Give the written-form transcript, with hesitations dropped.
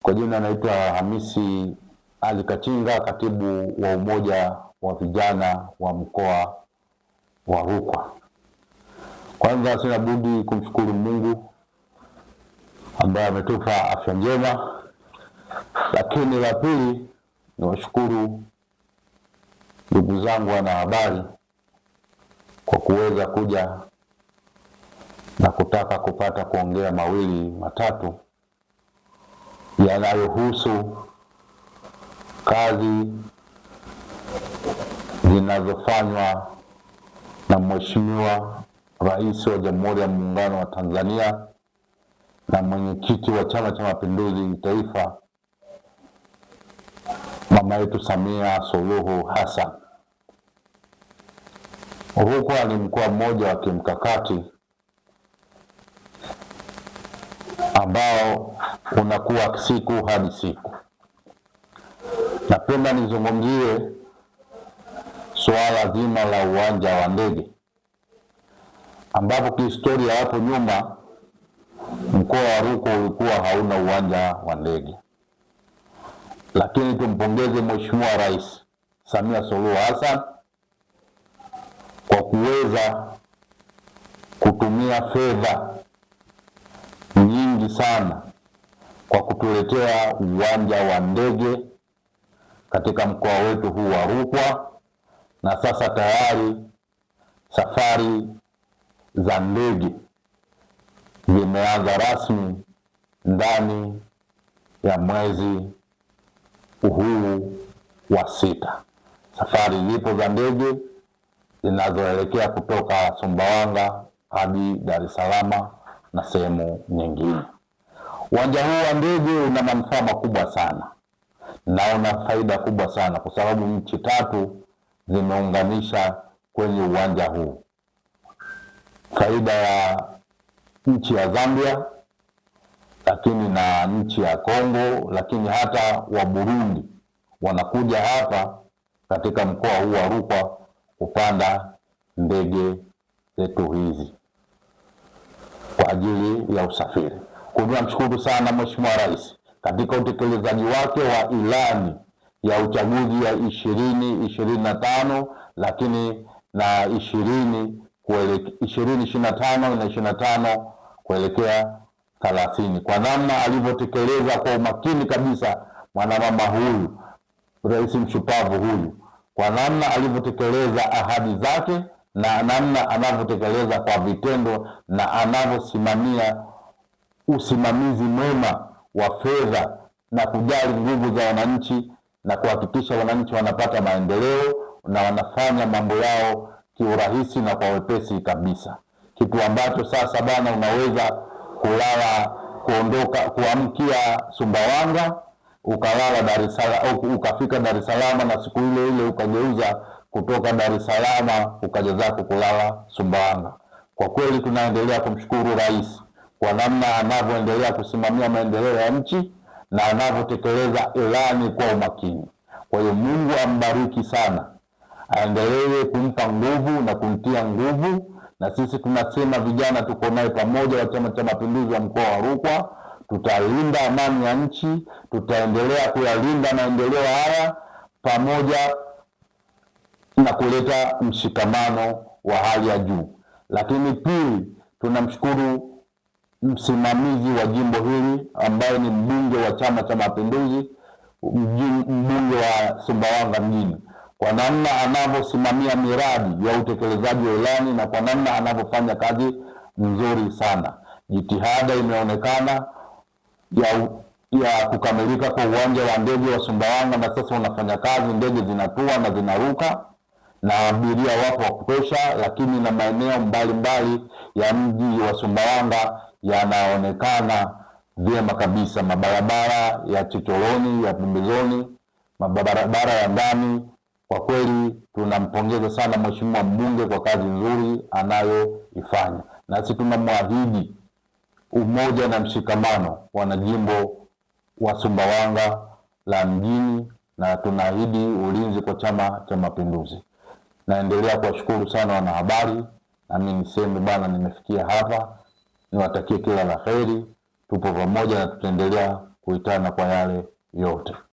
Kwa jina naitwa Hamisi Ali Kachinga, katibu wa Umoja wa Vijana wa Mkoa wa Rukwa. Kwanza sina budi kumshukuru Mungu ambaye ametupa afya njema, lakini la pili ni washukuru ndugu zangu wanahabari kwa kuweza kuja na kutaka kupata kuongea mawili matatu yanayohusu kazi zinazofanywa na Mheshimiwa Rais wa Jamhuri ya Muungano wa Tanzania na mwenyekiti wa Chama cha Mapinduzi Taifa, mama yetu Samia Suluhu Hassan. Rukwa ni mkoa mmoja wa kimkakati ambao unakuwa siku hadi siku. Napenda nizungumzie suala zima la uwanja wa ndege, ambapo kihistoria hapo nyuma mkoa wa Rukwa ulikuwa hauna uwanja wa ndege, lakini tumpongeze Mheshimiwa Rais Samia Suluhu Hassan kwa kuweza kutumia fedha nyingi sana kwa kutuletea uwanja wa ndege katika mkoa wetu huu wa Rukwa, na sasa tayari safari za ndege zimeanza rasmi ndani ya mwezi huu wa 6. Safari zipo za ndege zinazoelekea kutoka Sumbawanga hadi Dar es Salaam na sehemu nyingine. Uwanja huu wa ndege una manufaa makubwa sana na una faida kubwa sana, kwa sababu nchi 3 zimeunganisha kwenye uwanja huu. Faida ya nchi ya Zambia, lakini na nchi ya Kongo, lakini hata wa Burundi wanakuja hapa katika mkoa huu wa Rukwa kupanda ndege zetu hizi kwa ajili ya usafiri. Tunamshukuru sana Mheshimiwa Rais katika utekelezaji wake wa ilani ya uchaguzi ya 2025, lakini na 2025 na 25 kuelekea 30, kwa namna alivyotekeleza kwa umakini kabisa mwanamama huyu, rais mshupavu huyu, kwa namna alivyotekeleza ahadi zake na namna anavyotekeleza kwa vitendo na anavyosimamia usimamizi mwema wa fedha na kujali nguvu za wananchi na kuhakikisha wananchi wanapata maendeleo na wanafanya mambo yao kiurahisi na kwa wepesi kabisa. Kitu ambacho sasa bana, unaweza kuamkia Sumbawanga ukalala Dar es Salaam, ukafika Dar es Salaam na siku ile ile ukageuza kutoka Dar es Salaam ukaja zako kulala Sumbawanga. Kwa kweli tunaendelea kumshukuru rais kwa namna anavyoendelea kusimamia maendeleo ya nchi na anavyotekeleza ilani kwa umakini. Kwa hiyo Mungu ambariki sana, aendelee kumpa nguvu na kumtia nguvu, na sisi tunasema vijana tuko naye pamoja wa Chama cha Mapinduzi wa mkoa wa Rukwa. Tutalinda amani ya nchi, tutaendelea kuyalinda maendeleo haya pamoja na kuleta mshikamano wa hali ya juu. Lakini pili, tunamshukuru msimamizi wa jimbo hili ambaye ni mbunge wa Chama cha Mapinduzi, mbunge wa Sumbawanga mjini, kwa namna anavyosimamia miradi ya utekelezaji wa ilani na kwa namna anavyofanya kazi nzuri sana. Jitihada imeonekana ya kukamilika kwa uwanja wa ndege wa Sumbawanga, na sasa unafanya kazi, ndege zinatua na zinaruka na abiria wapo wa kutosha, lakini na maeneo mbalimbali ya mji wa Sumbawanga yanaonekana vyema kabisa. Mabarabara ya chochoroni, ya pembezoni, mabarabara ya ndani. Kwa kweli tunampongeza sana mheshimiwa mbunge kwa kazi nzuri anayoifanya, nasi tunamwahidi umoja na mshikamano wanajimbo wa Sumbawanga la mjini, na tunaahidi ulinzi kwa Chama cha Mapinduzi. Naendelea kuwashukuru sana wanahabari, nami niseme bwana, nimefikia hapa, niwatakie kila la heri. Tupo pamoja na tutaendelea kuitana kwa yale yote.